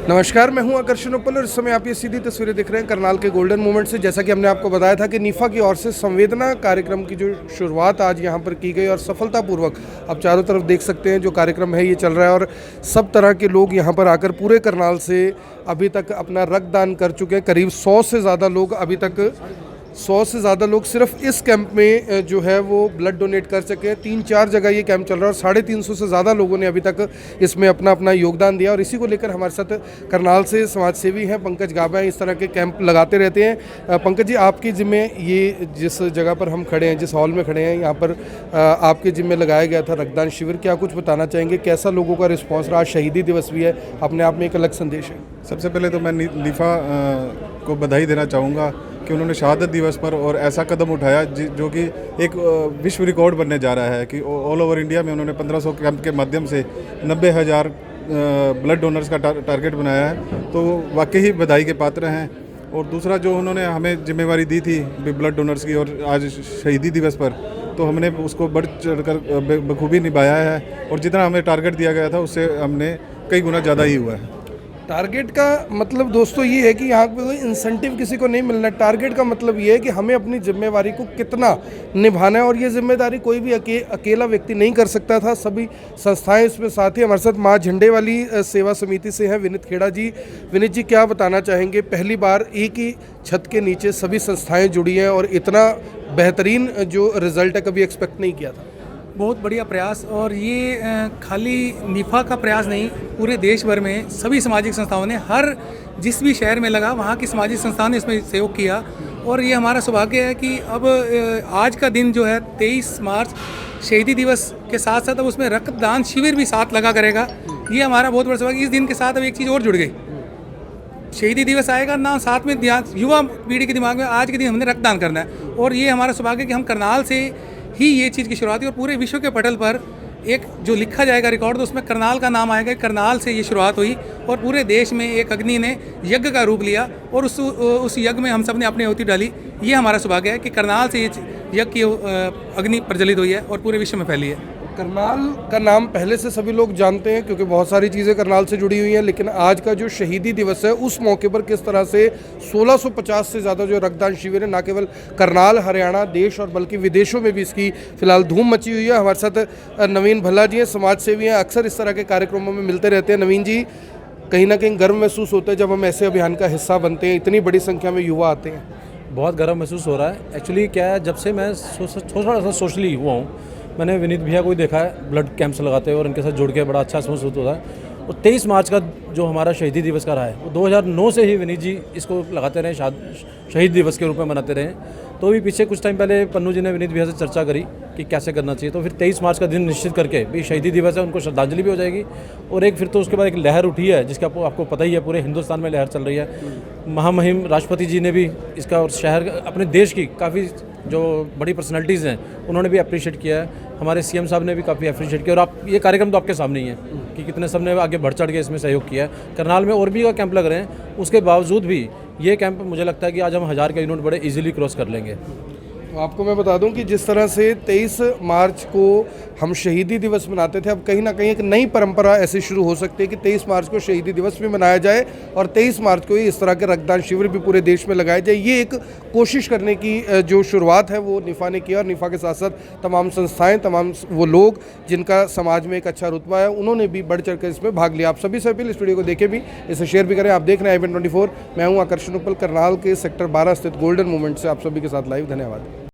नमस्कार, मैं हूं आकर्षण उपल और इस समय आप ये सीधी तस्वीरें दिख रहे हैं करनाल के गोल्डन मोमेंट से। जैसा कि हमने आपको बताया था कि निफा की ओर से संवेदना कार्यक्रम की जो शुरुआत आज यहां पर की गई और सफलतापूर्वक आप चारों तरफ देख सकते हैं जो कार्यक्रम है ये चल रहा है और सब तरह के लोग यहां पर आकर पूरे करनाल से अभी तक अपना रक्तदान कर चुके हैं। करीब 100 से ज़्यादा लोग अभी तक 100 से ज़्यादा लोग सिर्फ इस कैंप में जो है वो ब्लड डोनेट कर सके हैं। 3-4 जगह ये कैंप चल रहा है और 350 से ज़्यादा लोगों ने अभी तक इसमें अपना अपना योगदान दिया। और इसी को लेकर हमारे साथ करनाल से समाज सेवी हैं पंकज गाबा हैं, इस तरह के कैंप लगाते रहते हैं। पंकज जी, आपके जिम्मे ये जिस जगह पर हम खड़े हैं, जिस हॉल में खड़े हैं, यहाँ पर आपके जिम्मे लगाया गया था रक्तदान शिविर, क्या कुछ बताना चाहेंगे? कैसा लोगों का रिस्पॉन्स रहा? शहीदी दिवस भी है, अपने आप में एक अलग संदेश है। सबसे पहले तो मैं निफा को बधाई देना चाहूँगा कि उन्होंने शहादत दिवस पर और ऐसा कदम उठाया जो कि एक विश्व रिकॉर्ड बनने जा रहा है कि ऑल ओवर इंडिया में उन्होंने 1500 कैंप के माध्यम से 90,000 ब्लड डोनर्स का टारगेट बनाया है। तो वाकई ही बधाई के पात्र हैं। और दूसरा जो उन्होंने हमें जिम्मेवारी दी थी ब्लड डोनर्स की और आज शहीदी दिवस पर, तो हमने उसको बढ़ चढ़कर बखूबी निभाया है और जितना हमें टारगेट दिया गया था उससे हमने कई गुना ज़्यादा ही हुआ है। टारगेट का मतलब दोस्तों ये है कि यहाँ पे कोई इंसेंटिव किसी को नहीं मिलना है। टारगेट का मतलब ये है कि हमें अपनी जिम्मेवारी को कितना निभाना है और ये जिम्मेदारी कोई भी अकेला व्यक्ति नहीं कर सकता था। सभी संस्थाएं इसमें साथ ही हमारे साथ माँ झंडे वाली सेवा समिति से हैं विनीत खेड़ा जी। विनीत जी, क्या बताना चाहेंगे? पहली बार एक ही छत के नीचे सभी संस्थाएँ जुड़ी हैं और इतना बेहतरीन जो रिजल्ट है कभी एक्सपेक्ट नहीं किया था। बहुत बढ़िया प्रयास। और ये खाली निफा का प्रयास नहीं, पूरे देश भर में सभी सामाजिक संस्थाओं ने, हर जिस भी शहर में लगा वहाँ की सामाजिक संस्थाओं ने इसमें सहयोग किया। और ये हमारा सौभाग्य है कि अब आज का दिन जो है 23 मार्च शहीदी दिवस के साथ साथ अब उसमें रक्तदान शिविर भी साथ लगा करेगा। ये हमारा बहुत बड़ा सौभाग्य। इस दिन के साथ अब एक चीज़ और जुड़ गई, शहीदी दिवस आएगा ना, साथ में युवा पीढ़ी के दिमाग में आज के दिन हमने रक्तदान करना है। और ये हमारा सौभाग्य है कि हम करनाल से ही ये चीज़ की शुरुआत हुई और पूरे विश्व के पटल पर एक जो लिखा जाएगा रिकॉर्ड, तो उसमें करनाल का नाम आएगा। करनाल से ये शुरुआत हुई और पूरे देश में एक अग्नि ने यज्ञ का रूप लिया और उस यज्ञ में हम सब ने अपनी आहुति डाली। ये हमारा सौभाग्य है कि करनाल से ये यज्ञ की अग्नि प्रज्वलित हुई है और पूरे विश्व में फैली है। करनाल का नाम पहले से सभी लोग जानते हैं क्योंकि बहुत सारी चीज़ें करनाल से जुड़ी हुई हैं, लेकिन आज का जो शहीदी दिवस है उस मौके पर किस तरह से 1650 से ज़्यादा जो रक्तदान शिविर है, ना केवल करनाल, हरियाणा, देश और बल्कि विदेशों में भी इसकी फिलहाल धूम मची हुई है। हमारे साथ नवीन भल्ला जी हैं, समाज सेवी हैं, अक्सर इस तरह के कार्यक्रमों में मिलते रहते हैं। नवीन जी, कहीं ना कहीं गर्व महसूस होता है जब हम ऐसे अभियान का हिस्सा बनते हैं, इतनी बड़ी संख्या में युवा आते हैं? बहुत गर्व महसूस हो रहा है। एक्चुअली क्या है, जब से मैं थोड़ा सा सोशली हुआ हूँ, मैंने विनीत भैया को ही देखा है ब्लड कैंप्स लगाते हैं और उनके साथ जुड़ के बड़ा अच्छा महसूस होता है। और 23 मार्च का जो हमारा शहीदी दिवस का रहा है वो 2009 से ही विनीत जी इसको लगाते रहे, शहीद दिवस के रूप में मनाते रहे। तो भी पीछे कुछ टाइम पहले पन्नू जी ने विनीत भैया से चर्चा करी कि कैसे करना चाहिए, तो फिर 23 मार्च का दिन निश्चित करके भी शहीदी दिवस है, उनको श्रद्धांजलि भी हो जाएगी। और एक फिर तो उसके बाद एक लहर उठी है जिसका आपको पता ही है, पूरे हिंदुस्तान में लहर चल रही है। महामहिम राष्ट्रपति जी ने भी इसका, और शहर अपने देश की काफ़ी जो बड़ी पर्सनालिटीज़ हैं उन्होंने भी अप्रिशिएट किया है। हमारे सीएम साहब ने भी काफ़ी अप्रिशिएट किया। और आप ये कार्यक्रम तो आपके सामने ही है कि कितने सब ने आगे बढ़ चढ़ के इसमें सहयोग किया है। करनाल में और भी कैंप लग रहे हैं, उसके बावजूद भी ये कैंप मुझे लगता है कि आज हम 1000 का यूनिट बड़े इजीली क्रॉस कर लेंगे। तो आपको मैं बता दूं कि जिस तरह से 23 मार्च को हम शहीदी दिवस मनाते थे, अब कहीं ना कहीं एक नई परंपरा ऐसी शुरू हो सकती है कि 23 मार्च को शहीदी दिवस भी मनाया जाए और 23 मार्च को ही इस तरह के रक्तदान शिविर भी पूरे देश में लगाए जाए। ये एक कोशिश करने की जो शुरुआत है वो निफा ने किया और निफा के साथ साथ तमाम संस्थाएं, तमाम वो लोग जिनका समाज में एक अच्छा रुतबा है, उन्होंने भी बढ़ चढ़ कर इसमें भाग लिया। आप सभी से अपील, इस वीडियो को देखें भी, इसे शेयर भी करें। आप देख रहे हैं IBN24। मैं हूँ आकर्षण उपल, करनाल के सेक्टर 12 स्थित गोल्डन मोमेंट से आप सभी के साथ लाइव। धन्यवाद।